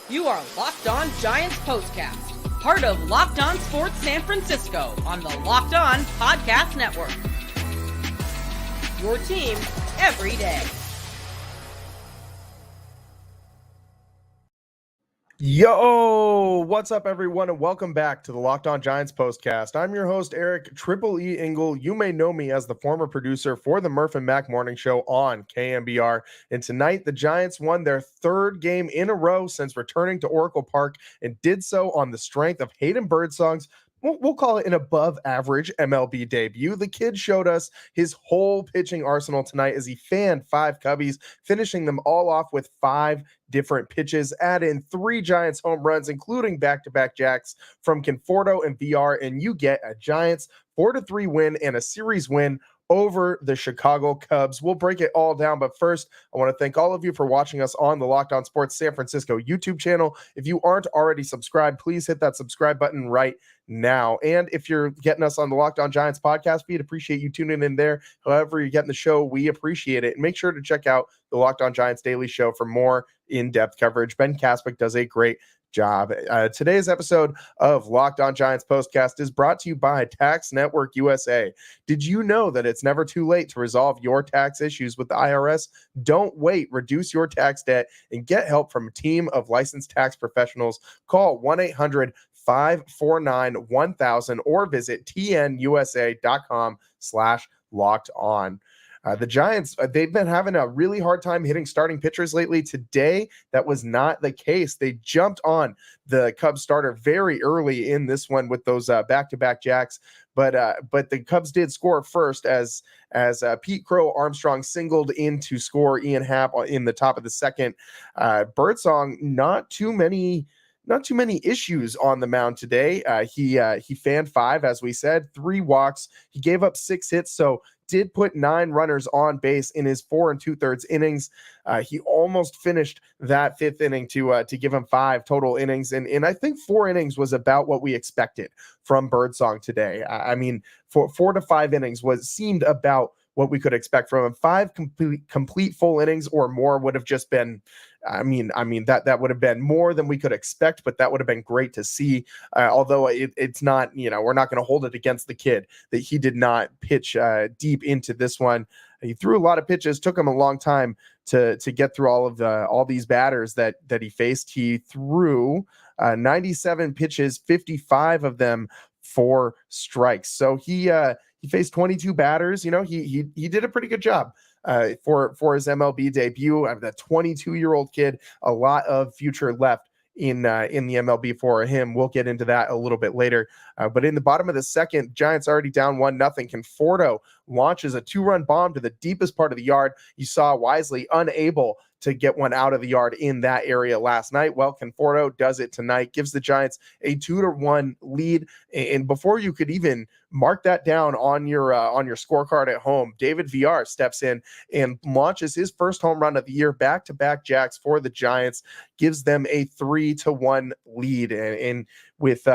You are Locked On Giants Postcast, part of Locked On Sports San Francisco on the Locked On Podcast Network. Your team every day. Yo, what's up, everyone, and welcome back to the Locked On Giants Postcast. I'm your host, Eric Triple E Engel. You may know me as the former producer for the Murph and Mac Morning Show on KMBR. And tonight, the Giants won their third game in a row since returning to Oracle Park and did so on the strength of Hayden Birdsong's, we'll call it an above-average MLB debut. The kid showed us his whole pitching arsenal tonight as he fanned 5 Cubbies, finishing them all off with 5 different pitches, add in 3 Giants home runs, including back-to-back jacks from Conforto and Villar, and you get a Giants 4-3 win and a series win over the Chicago Cubs. We'll break it all down, but first, I want to thank all of you for watching us on the Locked On Sports San Francisco YouTube channel. If you aren't already subscribed, please hit that subscribe button right now. And if you're getting us on the Locked On Giants podcast feed, appreciate you tuning in there. However you're getting the show, we appreciate it. And make sure to check out the Locked On Giants Daily Show for more in-depth coverage. Ben Kaspick does a great job. Today's episode of Locked On Giants Postcast is brought to you by Tax Network USA. Did you know that it's never too late to resolve your tax issues with the IRS? Don't wait. Reduce your tax debt and get help from a team of licensed tax professionals. Call 1-800-549-1000 or visit tnusa.com/locked-on. The Giants, they've been having a really hard time hitting starting pitchers lately. Today, that was not the case. They jumped on the Cubs starter very early in this one with those back-to-back jacks. But the Cubs did score first as Pete Crow Armstrong singled in to score Ian Happ in the top of the second. Birdsong, not too many issues on the mound today. He fanned 5, as we said, 3 walks. He gave up 6 hits, so did put 9 runners on base in his 4 2/3 innings. He almost finished that 5th inning to give him 5 total innings. And I think 4 innings was about what we expected from Birdsong today. I mean, 4 to 5 innings seemed about what we could expect from him. 5 complete full innings or more would have just been, I mean that would have been more than we could expect, but that would have been great to see. Although it's not, we're not going to hold it against the kid that he did not pitch deep into this one. He threw a lot of pitches, took him a long time to get through all these batters that he faced. He threw 97 pitches, 55 of them for strikes. So he faced 22 batters. He did a pretty good job for his MLB debut. That 22-year-old kid, a lot of future left in the MLB for him. We'll get into that a little bit later. But in the bottom of the second, Giants already down 1-0. Conforto launches a 2-run bomb to the deepest part of the yard. You saw Wisely unable to get one out of the yard in that area last night. Well, Conforto does it tonight, gives the Giants a 2-1 lead. And before you could even mark that down on your scorecard at home, David Villar steps in and launches his first home run of the year, back-to-back jacks for the Giants, gives them a 3-1 lead. And with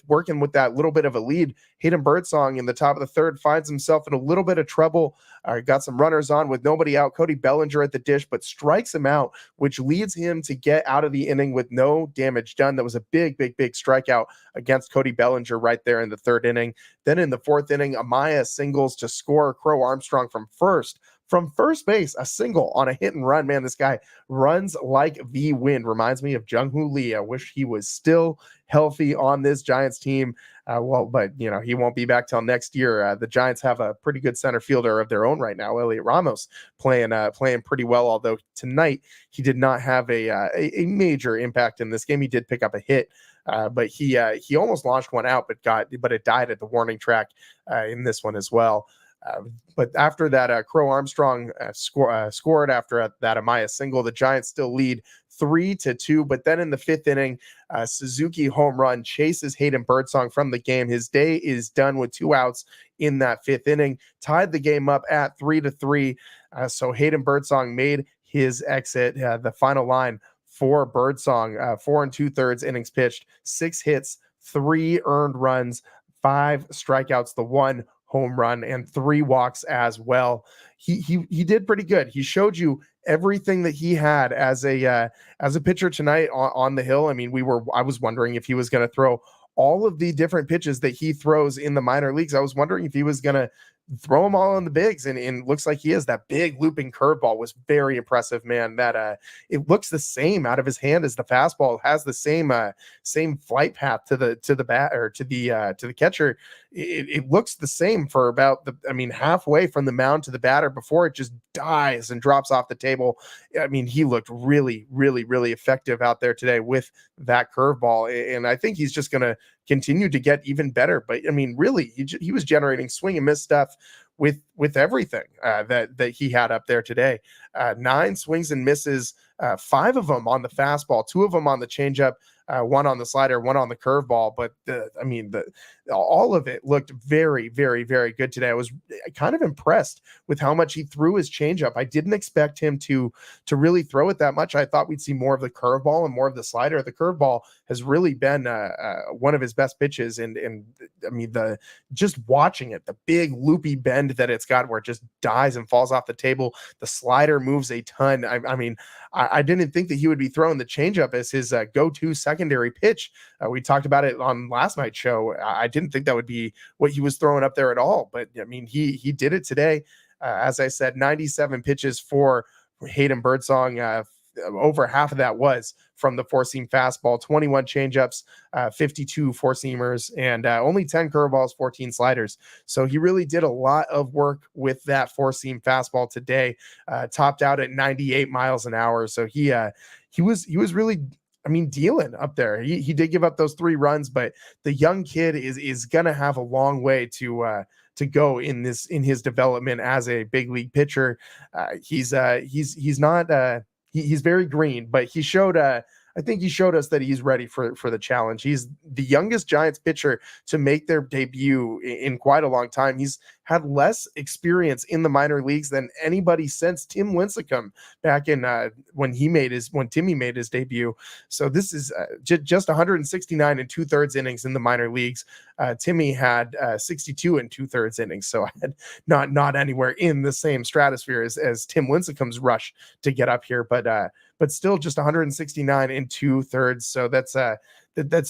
working with that little bit of a lead, Hayden Birdsong in the top of the third finds himself in a little bit of trouble. Got some runners on with nobody out. Cody Bellinger at the dish, but strikes him out, which leads him to get out of the inning with no damage done. That was a big strikeout against Cody Bellinger right there in the 3rd inning. Then in the 4th inning, Amaya singles to score Crow Armstrong from first base, a single on a hit and run. Man, this guy runs like the wind. Reminds me of Jung-Hoo Lee. I wish he was still healthy on this Giants team. But he won't be back till next year. The Giants have a pretty good center fielder of their own right now, Elliot Ramos, playing pretty well. Although tonight he did not have a major impact in this game. He did pick up a hit, but he almost launched one out, but it died at the warning track in this one as well. But after that, Crow Armstrong scored after that Amaya single. The Giants still lead 3-2. But then in the 5th inning, Suzuki home run chases Hayden Birdsong from the game. His day is done with 2 outs in that 5th inning, tied the game up at 3-3. So Hayden Birdsong made his exit. The final line for Birdsong, 4 2/3 innings pitched, 6 hits, 3 earned runs, 5 strikeouts, the 1 home run, and 3 walks as well. He did pretty good. He showed you everything that he had as a pitcher tonight on the hill. I mean, I was wondering if he was going to throw all of the different pitches that he throws in the minor leagues. I was wondering if he was going to throw them all in the bigs, and looks like he is. That big looping curveball was very impressive, man. That it looks the same out of his hand as the fastball. It has the same flight path to the bat, or to the catcher. It looks the same for about halfway from the mound to the batter before it just dies and drops off the table. I mean, he looked really, really, really effective out there today with that curveball, and I think he's just going to continue to get even better. But I mean, really, he was generating swing and miss stuff with everything that he had up there today. 9 swings and misses, 5 of them on the fastball, 2 of them on the changeup, 1 on the slider, 1 on the curveball. But all of it looked very, very, very good today. I was kind of impressed with how much he threw his changeup. I didn't expect him to really throw it that much. I thought we'd see more of the curveball and more of the slider. The curveball has really been one of his best pitches, and I mean, just watching it, the big loopy bend that it's got where it just dies and falls off the table. The slider moves a ton. I didn't think that he would be throwing the changeup as his go-to secondary pitch. We talked about it on last night's show. I didn't think that would be what he was throwing up there at all, but I mean, he did it today. As I said, 97 pitches for Hayden Birdsong. Over half of that was from the four-seam fastball, 21 changeups, 52 four-seamers, and only 10 curveballs, 14 sliders. So he really did a lot of work with that four-seam fastball today, topped out at 98 miles an hour. So he was really, dealing up there. He did give up those 3 runs, but the young kid is going to have a long way to go in his development as a big league pitcher. He's not he's very green, but he showed I think he showed us that he's ready for the challenge. He's the youngest Giants pitcher to make their debut in quite a long time. He's had less experience in the minor leagues than anybody since Tim Lincecum back in when Timmy made his debut. So this is just 169 and 2/3 innings in the minor leagues. Timmy had 62 and 2/3 innings. So not anywhere in the same stratosphere as Tim Lincecum's rush to get up here, but still just 169 and 2/3. So that's a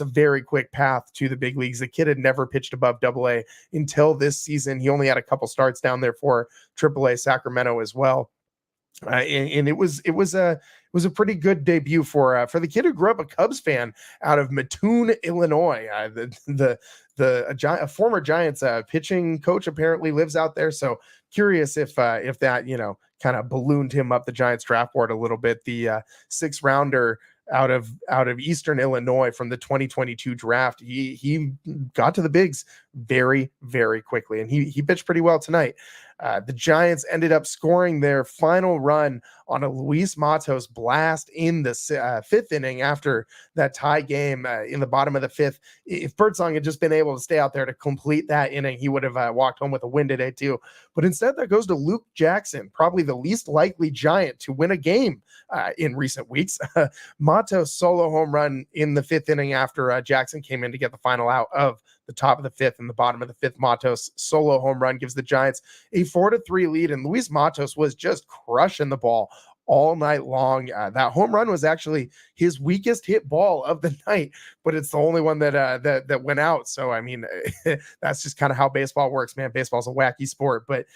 very quick path to the big leagues. The kid had never pitched above AA until this season. He only had a couple starts down there for AAA Sacramento as well. And it was a pretty good debut for the kid who grew up a Cubs fan out of Mattoon, Illinois. A former Giants pitching coach apparently lives out there. So curious if that kind of ballooned him up the Giants draft board a little bit. The 6th rounder out of Eastern Illinois from the 2022 draft. He got to the bigs very, very quickly, and he pitched pretty well tonight. The Giants ended up scoring their final run on a Luis Matos blast in the 5th inning after that tie game in the bottom of the 5th. If Birdsong had just been able to stay out there to complete that inning, he would have walked home with a win today too. But instead, that goes to Luke Jackson, probably the least likely Giant to win a game in recent weeks. Matos solo home run in the 5th inning after Jackson came in to get the final out of the top of the 5th and the bottom of the 5th. Matos solo home run gives the Giants a 4-3 lead, and Luis Matos was just crushing the ball all night long. That home run was actually his weakest hit ball of the night, but it's the only one that went out. So that's just kind of how baseball works, man. Baseball's a wacky sport, but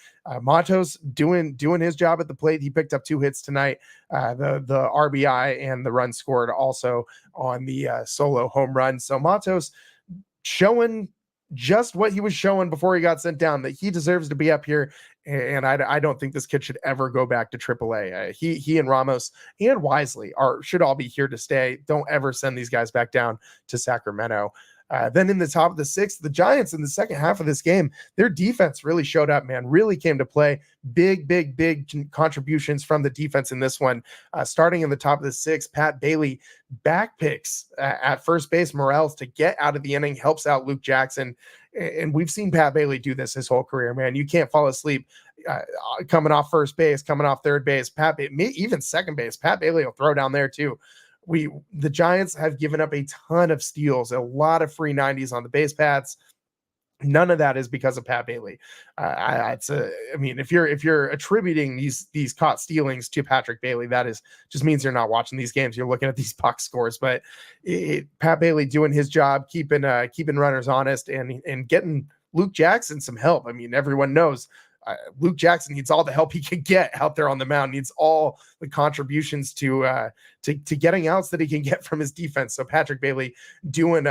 Matos doing his job at the plate. He picked up 2 hits tonight, the RBI and the run scored also on the solo home run. So Matos showing just what he was showing before he got sent down, that he deserves to be up here. And I don't think this kid should ever go back to AAA. He and Ramos and Wisely should all be here to stay. Don't ever send these guys back down to Sacramento. Then in the top of the 6th, the Giants in the second half of this game, their defense really showed up, man, really came to play. Big contributions from the defense in this one. Starting in the top of the 6th, Pat Bailey back picks at first base Morels to get out of the inning, helps out Luke Jackson. And we've seen Pat Bailey do this his whole career, man. You can't fall asleep coming off first base, coming off third base, even second base. Pat Bailey will throw down there too. The Giants have given up a ton of steals, a lot of free 90s on the base paths. None of that is because of Pat Bailey. I mean, if you're attributing these caught stealings to Patrick Bailey, that is just means you're not watching these games. You're looking at these box scores. But Pat Bailey doing his job, keeping runners honest, and getting Luke Jackson some help. I mean, everyone knows Luke Jackson needs all the help he can get out there on the mound. Needs all the contributions to getting outs that he can get from his defense. So Patrick Bailey doing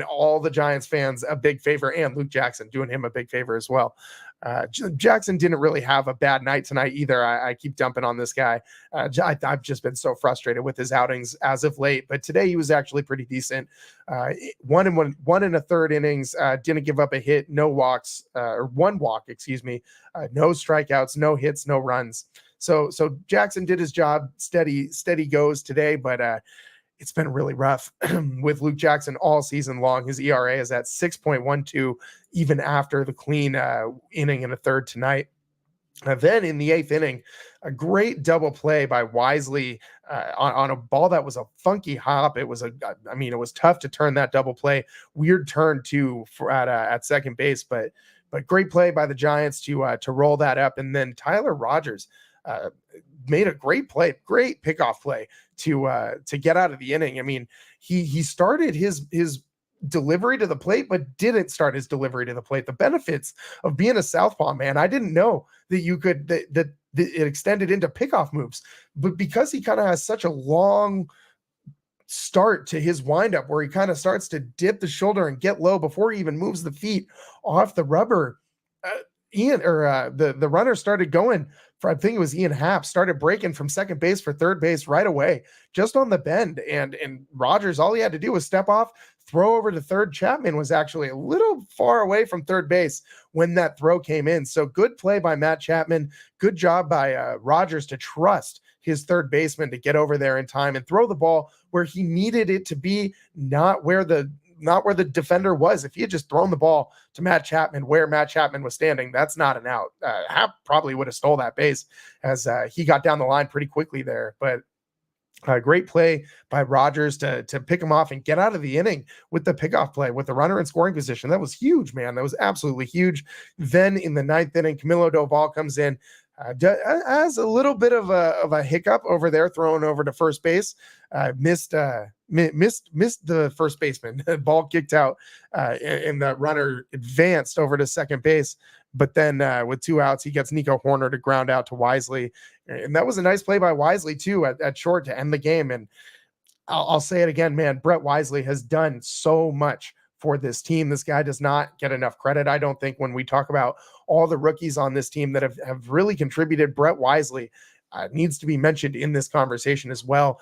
all the Giants fans a big favor, and Luke Jackson doing him a big favor as well. Jackson didn't really have a bad night tonight either. I keep dumping on this guy. I've just been so frustrated with his outings as of late, but today he was actually pretty decent. 1 1/3 innings, didn't give up a hit, no walks, or 1 walk, excuse me, no strikeouts, no hits, no runs. So Jackson did his job. Steady goes today, but it's been really rough with Luke Jackson all season long. His ERA is at 6.12, even after the clean inning and a third tonight. Then in the 8th inning, a great double play by Wisely on a ball that was a funky hop. It was it was tough to turn that double play. Weird turn too at second base, but great play by the Giants to roll that up. And then Tyler Rogers made a great pickoff play to get out of the inning. I mean, he started his delivery to the plate, but didn't start his delivery to the plate. The benefits of being a southpaw, man. I didn't know that you could that it extended into pickoff moves, but because he kind of has such a long start to his windup where he kind of starts to dip the shoulder and get low before he even moves the feet off the rubber, the runner started going for, I think it was Ian Happ, started breaking from second base for third base right away, just on the bend. And Rogers, all he had to do was step off, throw over to third. Chapman was actually a little far away from third base when that throw came in. So good play by Matt Chapman. Good job by Rogers to trust his third baseman to get over there in time and throw the ball where he needed it to be, not where the defender was. If he had just thrown the ball to Matt Chapman where Matt Chapman was standing, that's not an out. Happ probably would have stole that base as he got down the line pretty quickly there. But great play by Rogers to pick him off and get out of the inning with the pickoff play with the runner in scoring position. That was huge, man. That was absolutely huge. Then in the 9th inning, Camilo Doval comes in, has a little bit of a hiccup over there, throwing over to first base. Missed the first baseman. Ball kicked out, and the runner advanced over to second base. But then with 2 outs, he gets Nico Horner to ground out to Wisely. And that was a nice play by Wisely, too, at short to end the game. And I'll say it again, man, Brett Wisely has done so much for this team. This guy does not get enough credit, I don't think, when we talk about all the rookies on this team that have really contributed. Brett Wisely needs to be mentioned in this conversation as well.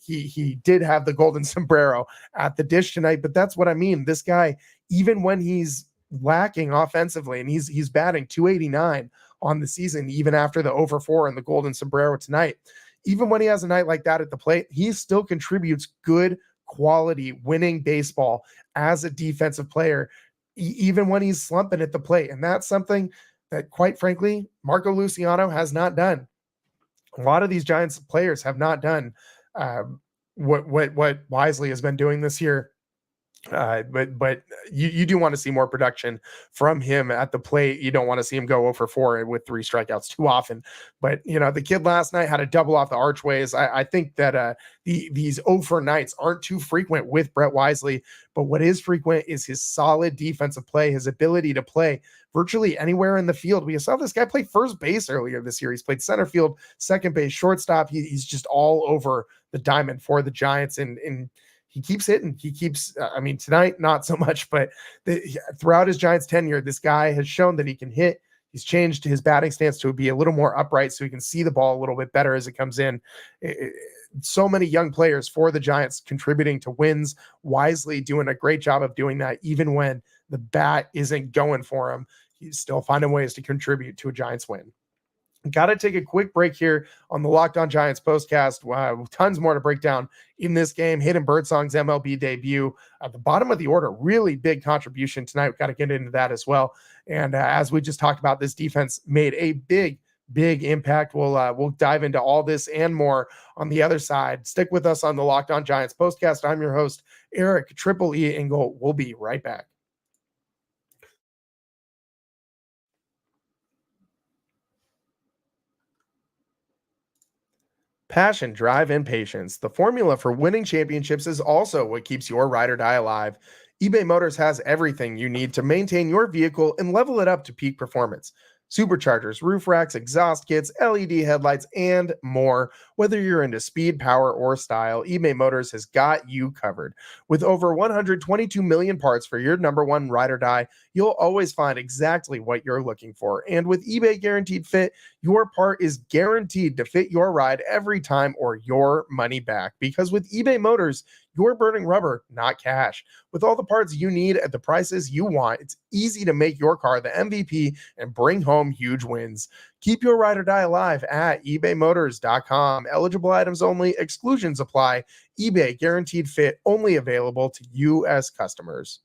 He did have the golden sombrero at the dish tonight, but that's what I mean. This guy, even when he's lacking offensively, and he's batting 289 on the season, even after the over 4 and the golden sombrero tonight, even when he has a night like that at the plate, he still contributes good quality winning baseball as a defensive player, even when he's slumping at the plate. And that's something that, quite frankly, Marco Luciano has not done. A lot of these Giants players have not done what Wisely has been doing this year. But you do want to see more production from him at the plate. You don't want to see him go 0 for 4 with 3 strikeouts too often. But the kid last night had a double off the archways. I think that these 0 for nights aren't too frequent with Brett Wisely, but what is frequent is his solid defensive play, his ability to play virtually anywhere in the field. We saw this guy play first base earlier this year. He's played center field, second base, shortstop. He's just all over the diamond for the Giants, and he keeps hitting. He keeps, tonight, not so much, but throughout his Giants tenure, this guy has shown that he can hit. He's changed his batting stance to be a little more upright so he can see the ball a little bit better as it comes in. So many young players for the Giants contributing to wins. Wisely doing a great job of doing that, even when the bat isn't going for him. He's still finding ways to contribute to a Giants win. Got to take a quick break here on the Locked On Giants postcast. Tons more to break down in this game. Hayden Birdsong's MLB debut at the bottom of the order. Really big contribution tonight. We've got to get into that as well. And as we just talked about, this defense made a big impact. We'll dive into all this and more on the other side. Stick with us on the Locked On Giants postcast. I'm your host, Eric Triple E Engel. We'll be right back. Passion, drive, and patience. The formula for winning championships is also what keeps your ride or die alive. eBay Motors has everything you need to maintain your vehicle and level it up to peak performance. Superchargers, roof racks, exhaust kits, LED headlights, and more. Whether you're into speed, power, or style, eBay Motors has got you covered. With over 122 million parts for your number one ride or die, you'll always find exactly what you're looking for. And with eBay Guaranteed Fit, your part is guaranteed to fit your ride every time or your money back. Because with eBay Motors, you're burning rubber, not cash. With all the parts you need at the prices you want, it's easy to make your car the MVP and bring home huge wins. Keep your ride or die alive at ebaymotors.com. Eligible items only, exclusions apply. eBay Guaranteed Fit only available to U.S. customers.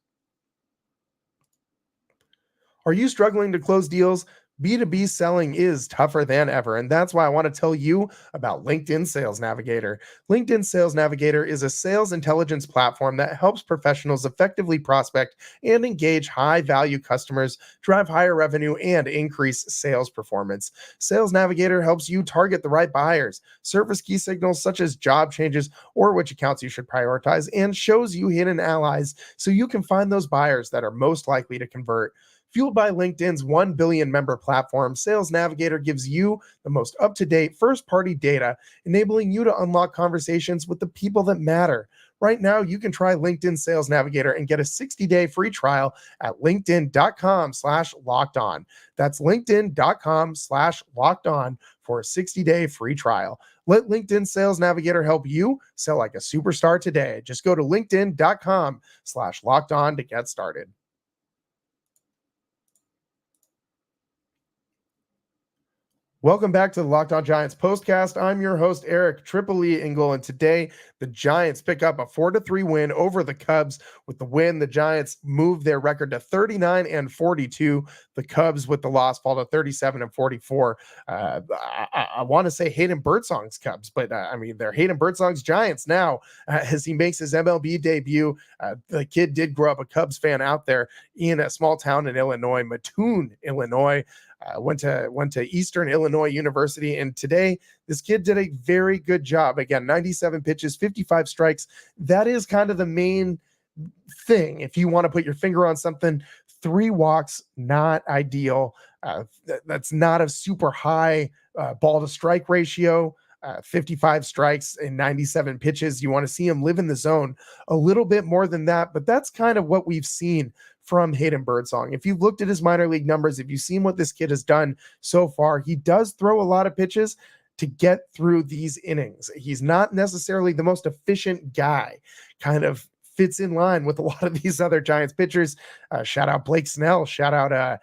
Are you struggling to close deals? B2B selling is tougher than ever, and that's why I want to tell you about LinkedIn Sales Navigator. LinkedIn Sales Navigator is a sales intelligence platform that helps professionals effectively prospect and engage high-value customers, drive higher revenue, and increase sales performance. Sales Navigator helps you target the right buyers, surface key signals such as job changes or which accounts you should prioritize, and shows you hidden allies so you can find those buyers that are most likely to convert. Fueled by LinkedIn's 1 billion member platform, Sales Navigator gives you the most up-to-date first-party data, enabling you to unlock conversations with the people that matter. Right now, you can try LinkedIn Sales Navigator and get a 60-day free trial at linkedin.com/lockedon. That's linkedin.com/lockedon for a 60-day free trial. Let LinkedIn Sales Navigator help you sell like a superstar today. Just go to linkedin.com/lockedon to get started. Welcome back to the Locked On Giants postcast. I'm your host, Eric Tripoli Engel, and today the Giants pick up a 4-3 win over the Cubs. With the win, the Giants move their record to 39-42. The Cubs, with the loss, fall to 37-44. I want to say Hayden Birdsong's Cubs, but they're Hayden Birdsong's Giants now as he makes his MLB debut. The kid did grow up a Cubs fan out there in a small town in Illinois, Mattoon, Illinois. Went to Eastern Illinois University, and today this kid did a very good job. Again, 97 pitches, 55 strikes. That is kind of the main thing. If you want to put your finger on something, 3 walks, not ideal. That's not a super high ball to strike ratio. 55 strikes and 97 pitches. You want to see him live in the zone a little bit more than that, but that's kind of what we've seen from Hayden Birdsong. If you've looked at his minor league numbers, if you've seen what this kid has done so far, he does throw a lot of pitches to get through these innings. He's not necessarily the most efficient guy, kind of fits in line with a lot of these other Giants pitchers. Shout out Blake Snell, shout out,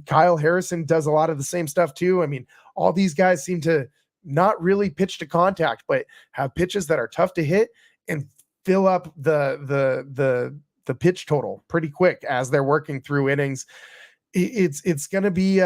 Kyle Harrison does a lot of the same stuff too. All these guys seem to not really pitch to contact, but have pitches that are tough to hit and fill up the pitch total pretty quick as they're working through innings. It's going to be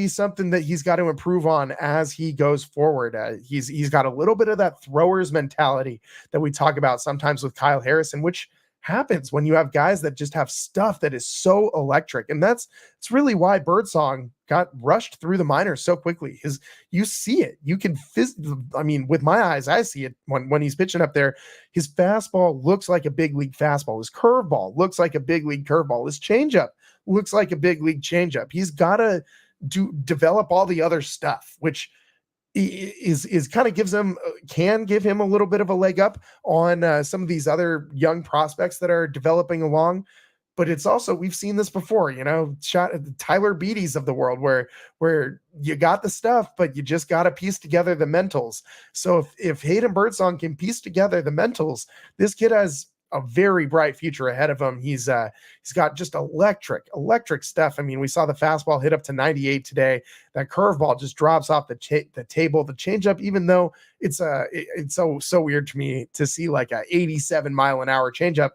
something that he's got to improve on as he goes forward. He's got a little bit of that throwers mentality that we talk about sometimes with Kyle Harrison, which happens when you have guys that just have stuff that is so electric. And it's really why Birdsong got rushed through the minors so quickly. You see it. You can with my eyes, I see it when he's pitching up there. His fastball looks like a big league fastball. His curveball looks like a big league curveball. His changeup looks like a big league changeup. He's got to develop all the other stuff, which is kind of can give him a little bit of a leg up on some of these other young prospects that are developing along. But it's also, we've seen this before, Tyler Beatty's of the world where you got the stuff, but you just got to piece together the mentals. So if Hayden Birdsong can piece together the mentals, this kid has a very bright future ahead of him. He's got just electric stuff. We saw the fastball hit up to 98 today. That curveball just drops off the table. The changeup, even though it's so weird to me to see like a 87 mile an hour changeup,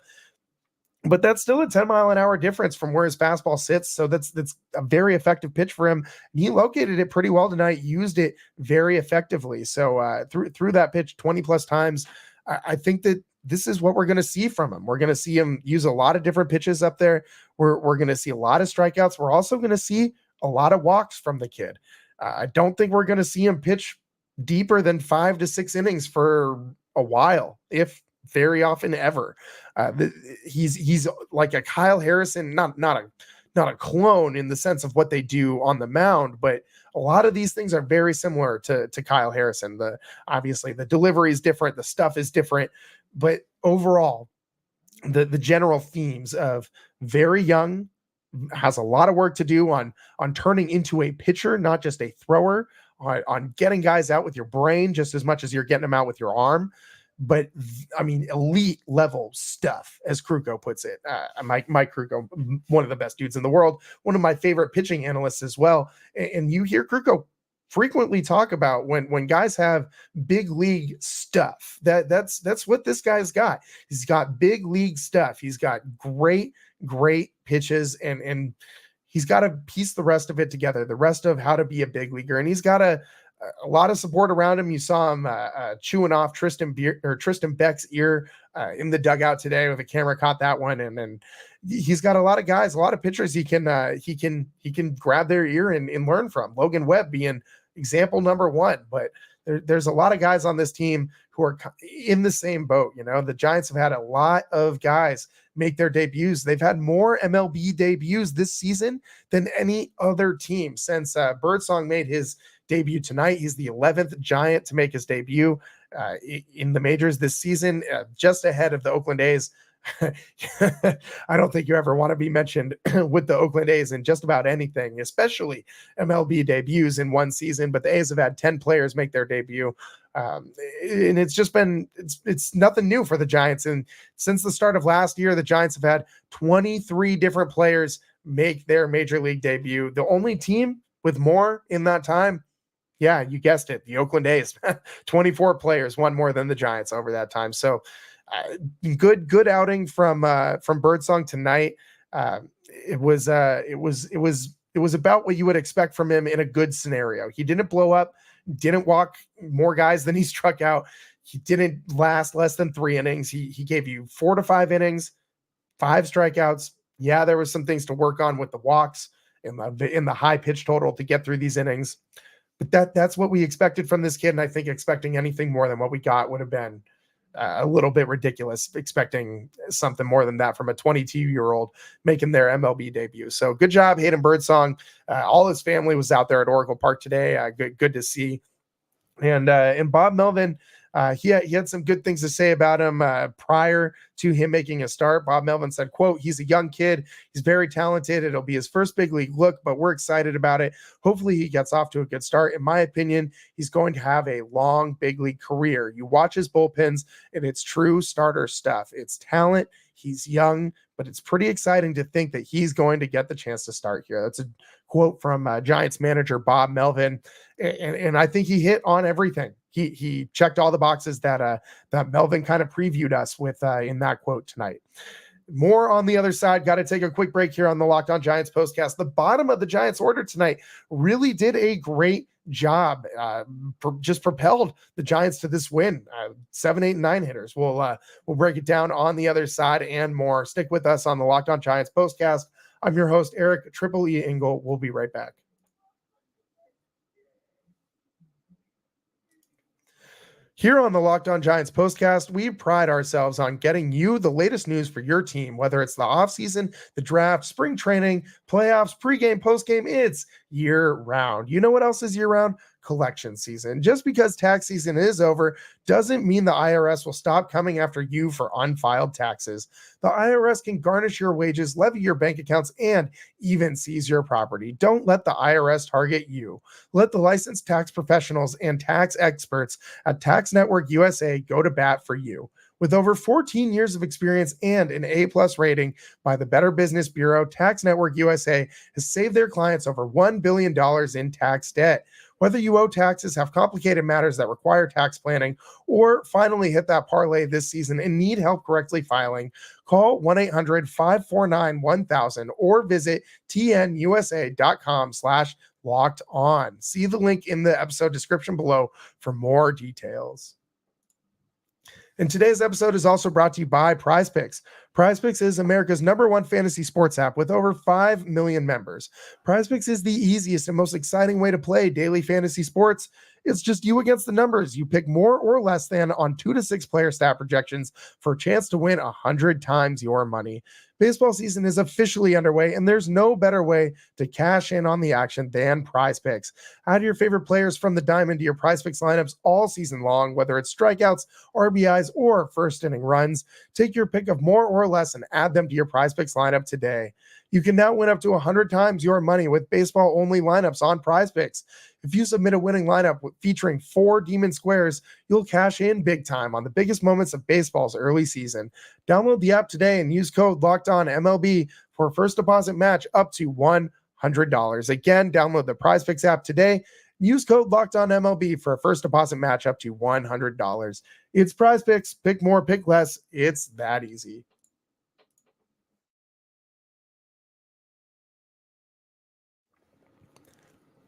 but that's still a 10 mile an hour difference from where his fastball sits. So that's a very effective pitch for him. He located it pretty well tonight, used it very effectively. So through that pitch 20 plus times, I think that this is what we're going to see from him. We're going to see him use a lot of different pitches up there. We're going to see a lot of strikeouts. We're also going to see a lot of walks from the kid. I don't think we're going to see him pitch deeper than 5 to 6 innings for a while, if very often ever. He's like a Kyle Harrison, not a clone in the sense of what they do on the mound, but a lot of these things are very similar to Kyle Harrison. Obviously the delivery is different, the stuff is different, but overall the general themes of very young, has a lot of work to do on turning into a pitcher, not just a thrower, on getting guys out with your brain just as much as you're getting them out with your arm. But I mean, elite level stuff, as Kruko puts it. Mike Kruko, one of the best dudes in the world, one of my favorite pitching analysts as well. And you hear Kruko frequently talk about when guys have big league stuff. That's what this guy's got. He's got big league stuff. He's got great pitches, and he's got to piece the rest of it together, the rest of how to be a big leaguer. And he's got a lot of support around him. You saw him chewing off Tristan Beck's ear in the dugout today, with the camera caught that one. And then he's got a lot of guys, a lot of pitchers he can grab their ear and learn from. Logan Webb being example number one, but there's a lot of guys on this team who are in the same boat. You know, the Giants have had a lot of guys make their debuts. They've had more MLB debuts this season than any other team since Birdsong made his debut tonight. He's the 11th Giant to make his debut in the majors this season, just ahead of the Oakland A's. I don't think you ever want to be mentioned with the Oakland A's in just about anything, especially MLB debuts in one season. But the A's have had 10 players make their debut. And it's just been, it's nothing new for the Giants. And since the start of last year, the Giants have had 23 different players make their major league debut. The only team with more in that time, yeah, you guessed it, the Oakland A's. 24 players, one more than the Giants over that time. So good outing from Birdsong tonight. It was about what you would expect from him in a good scenario. He didn't blow up, didn't walk more guys than he struck out. He didn't last less than 3 innings. He gave you 4 to 5 innings, 5 strikeouts. Yeah, there was some things to work on with the walks in the high pitch total to get through these innings. But that's what we expected from this kid, and I think expecting anything more than what we got would have been a little bit ridiculous, expecting something more than that from a 22-year-old making their MLB debut. So good job, Hayden Birdsong. All his family was out there at Oracle Park today. Good to see. And Bob Melvin, he had some good things to say about him prior to him making a start. Bob Melvin said, quote, "He's a young kid. He's very talented. It'll be his first big league look, but we're excited about it. Hopefully he gets off to a good start. In my opinion, he's going to have a long big league career. You watch his bullpens, and it's true starter stuff. It's talent. He's young, but it's pretty exciting to think that he's going to get the chance to start here." That's a quote from Giants manager Bob Melvin. And I think he hit on everything. He checked all the boxes that Melvin kind of previewed us with in that quote tonight. More on the other side. Got to take a quick break here on the Locked On Giants postcast. The bottom of the Giants order tonight really did a great job. Just propelled the Giants to this win. 7, 8, and 9 hitters. We'll break it down on the other side and more. Stick with us on the Locked On Giants postcast. I'm your host, Eric Triple E Engel. We'll be right back. Here on the Locked On Giants postcast, we pride ourselves on getting you the latest news for your team, whether it's the offseason, the draft, spring training, playoffs, pregame, postgame, it's year-round. You know what else is year-round? Collection season. Just because tax season is over doesn't mean the IRS will stop coming after you for unfiled taxes. The IRS can garnish your wages, levy your bank accounts, and even seize your property. Don't let the IRS target you. Let the licensed tax professionals and tax experts at Tax Network USA go to bat for you. With over 14 years of experience and an A+ rating by the Better Business Bureau, Tax Network USA has saved their clients over $1 billion in tax debt. Whether you owe taxes, have complicated matters that require tax planning, or finally hit that parlay this season and need help correctly filing, call 1-800-549-1000 or visit tnusa.com/locked-on. See the link in the episode description below for more details. And today's episode is also brought to you by PrizePicks. PrizePicks is America's #1 fantasy sports app with over 5 million members. PrizePicks is the easiest and most exciting way to play daily fantasy sports. It's just you against the numbers. You pick more or less than on 2 to 6 player stat projections for a chance to win 100 times your money. Baseball season is officially underway, and there's no better way to cash in on the action than PrizePicks. Add your favorite players from the diamond to your PrizePicks lineups all season long, whether it's strikeouts, RBIs, or first inning runs. Take your pick of more or less and add them to your PrizePicks lineup today. You can now win up to 100 times your money with baseball-only lineups on PrizePicks. If you submit a winning lineup featuring 4 Demon Squares, you'll cash in big time on the biggest moments of baseball's early season. Download the app today and use code LOCKEDONMLB for a first deposit match up to $100. Again, download the PrizePicks app today. Use code LOCKEDONMLB for a first deposit match up to $100. It's PrizePicks. Pick more, pick less. It's that easy.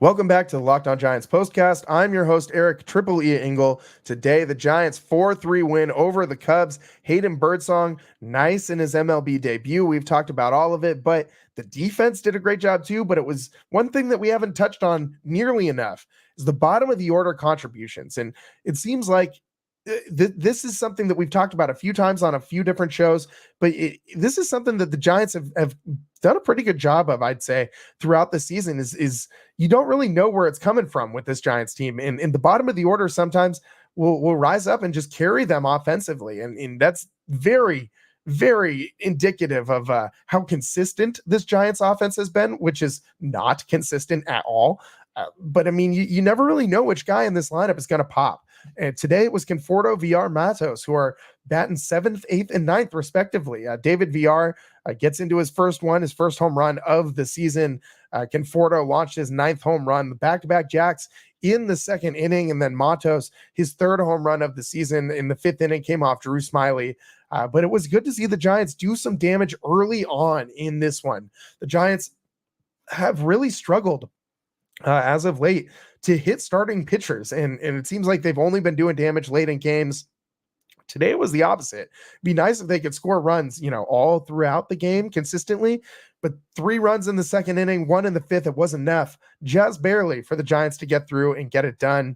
Welcome back to the Locked On Giants postcast. I'm your host, Eric Triple E Engel. Today, the Giants 4-3 win over the Cubs. Hayden Birdsong, nice in his MLB debut. We've talked about all of it, but the defense did a great job too. But it was one thing that we haven't touched on nearly enough is the bottom of the order contributions. And it seems like this is something that we've talked about a few times on a few different shows, but this is something that the Giants have done a pretty good job of, I'd say, throughout the season is you don't really know where it's coming from with this Giants team. And in the bottom of the order sometimes will rise up and just carry them offensively. And that's very, very indicative of how consistent this Giants offense has been, which is not consistent at all. But I mean, you never really know which guy in this lineup is going to pop. And today it was Conforto, Villar, Matos, who are batting 7th, 8th, and 9th, respectively. David Villar gets into his first home run of the season. Conforto launched his 9th home run, the back-to-back jacks in the 2nd inning, and then Matos, his 3rd home run of the season in the 5th inning, came off Drew Smyly. But it was good to see the Giants do some damage early on in this one. The Giants have really struggled as of late to hit starting pitchers. And it seems like they've only been doing damage late in games. Today it was the opposite. It'd be nice if they could score runs, all throughout the game consistently, but 3 runs in the 2nd inning, 1 in the 5th, it wasn't enough, just barely for the Giants to get through and get it done.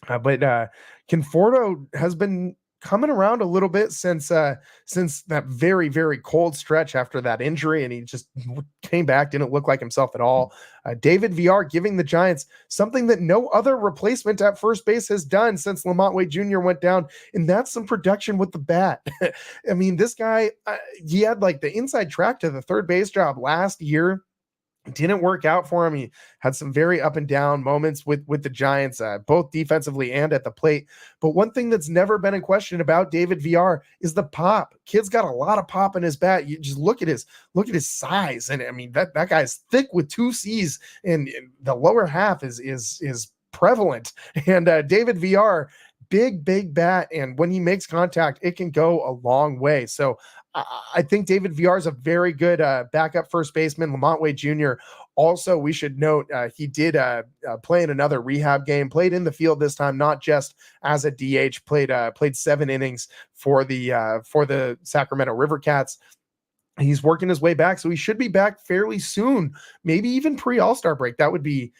But Conforto has been coming around a little bit since that very, very cold stretch after that injury, and he just came back, didn't look like himself at all. David Villar giving the Giants something that no other replacement at first base has done since Lamont Wade Jr. went down, and that's some production with the bat. I mean, this guy, he had like the inside track to the third base job last year. Didn't work out for him. He had some very up and down moments with the Giants, both defensively and at the plate. But one thing that's never been in question about David Villar is the pop. Kid's got a lot of pop in his bat. You just look at his size, and I mean that guy's thick with 2 C's, and the lower half is prevalent. And David Villar, big bat, and when he makes contact, it can go a long way. So I think David Villar is a very good backup first baseman. Lamont Wade Jr. Also, we should note he did play in another rehab game, played in the field this time, not just as a DH, played 7 innings for the Sacramento River Cats. He's working his way back, so he should be back fairly soon, maybe even pre-All-Star break. That would be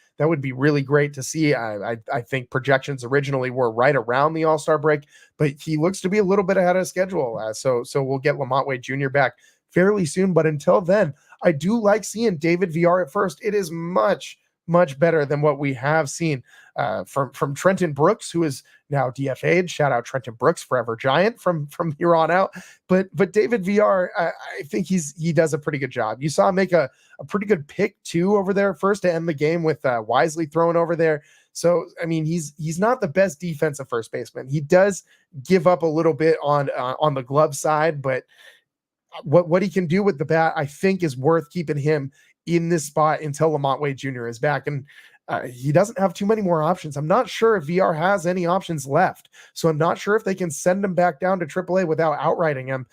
really great to see. I think projections originally were right around the All-Star break, but he looks to be a little bit ahead of schedule. So we'll get Lamont Wade Jr. back fairly soon. But until then, I do like seeing David Villar at first. It is much better than what we have seen from Trenton Brooks, who is now DFA'd. Shout out Trenton Brooks, forever Giant from here on out. But David Villar, I think he does a pretty good job. You saw him make a pretty good pick too over there first to end the game with Wisely throwing over there. So I mean, he's not the best defensive first baseman. He does give up a little bit on the glove side, but what he can do with the bat, I think, is worth keeping him in this spot until Lamont Wade Jr. is back. And he doesn't have too many more options. I'm not sure if Villar has any options left. So I'm not sure if they can send him back down to AAA without outrighting him.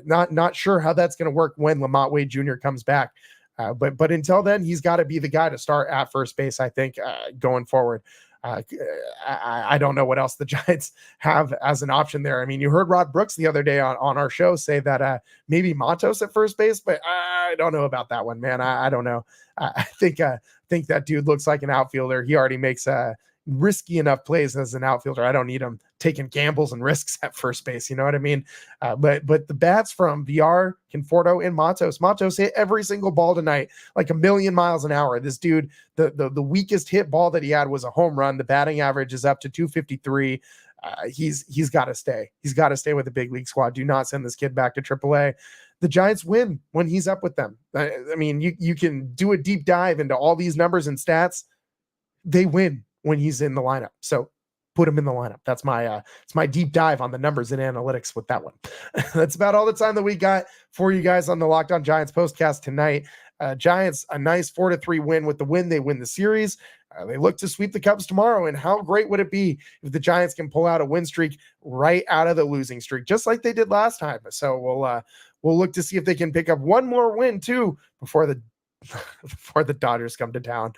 Not sure how that's going to work when Lamont Wade Jr. comes back. But until then, he's got to be the guy to start at first base, I think, going forward. I don't know what else the Giants have as an option there. I mean, you heard Rod Brooks the other day on our show say that maybe Matos at first base, but I don't know about that one, man. I don't know. I think that dude looks like an outfielder. He already makes risky enough plays as an outfielder. I don't need him taking gambles and risks at first base. You know what I mean? But the bats from Villar, Conforto, and Matos hit every single ball tonight, like 1,000,000 miles an hour. This dude, the weakest hit ball that he had was a home run. The batting average is up to 253. He's got to stay. He's got to stay with the big league squad. Do not send this kid back to AAA. The Giants win when he's up with them. I mean, you can do a deep dive into all these numbers and stats. They win when he's in the lineup. So put him in the lineup. That's my it's my deep dive on the numbers and analytics with that one. That's about all the time that we got for you guys on the Locked On Giants postcast tonight. Giants, a nice 4-3 win. With the win, they win the series. They look to sweep the Cubs tomorrow. And how great would it be if the Giants can pull out a win streak right out of the losing streak, just like they did last time? So we'll look to see if they can pick up one more win too before the Dodgers come to town.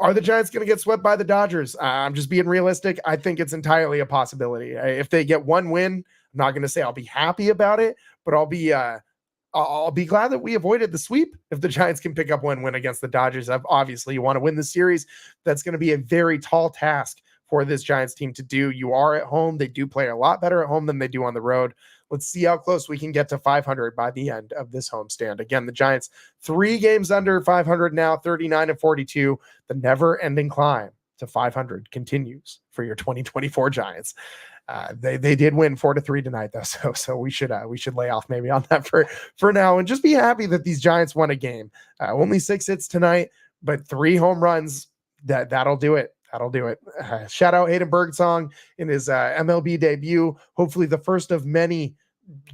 Are the Giants going to get swept by the Dodgers? I'm just being realistic. I think it's entirely a possibility. If they get one win, I'm not going to say I'll be happy about it, but I'll be glad that we avoided the sweep if the Giants can pick up one win against the Dodgers. Obviously, you want to win the series. That's going to be a very tall task for this Giants team to do. You are at home. They do play a lot better at home than they do on the road. Let's see how close we can get to 500 by the end of this homestand. Again, the Giants 3 games under 500 now, 39-42. The never-ending climb to 500 continues for your 2024 Giants. They did win 4-3 tonight, though, so we should lay off maybe on that for now and just be happy that these Giants won a game. Only 6 hits tonight, but 3 home runs. That'll do it. That'll do it. Shout out Hayden Birdsong in his MLB debut. Hopefully the first of many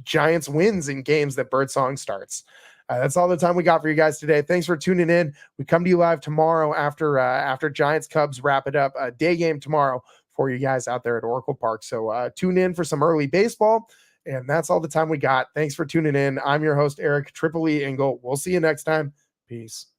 Giants wins in games that Birdsong starts. That's all the time we got for you guys today. Thanks for tuning in. We come to you live tomorrow after Giants Cubs wrap it up. A day game tomorrow for you guys out there at Oracle Park. So tune in for some early baseball. And that's all the time we got. Thanks for tuning in. I'm your host, Eric Tripoli Engel. We'll see you next time. Peace.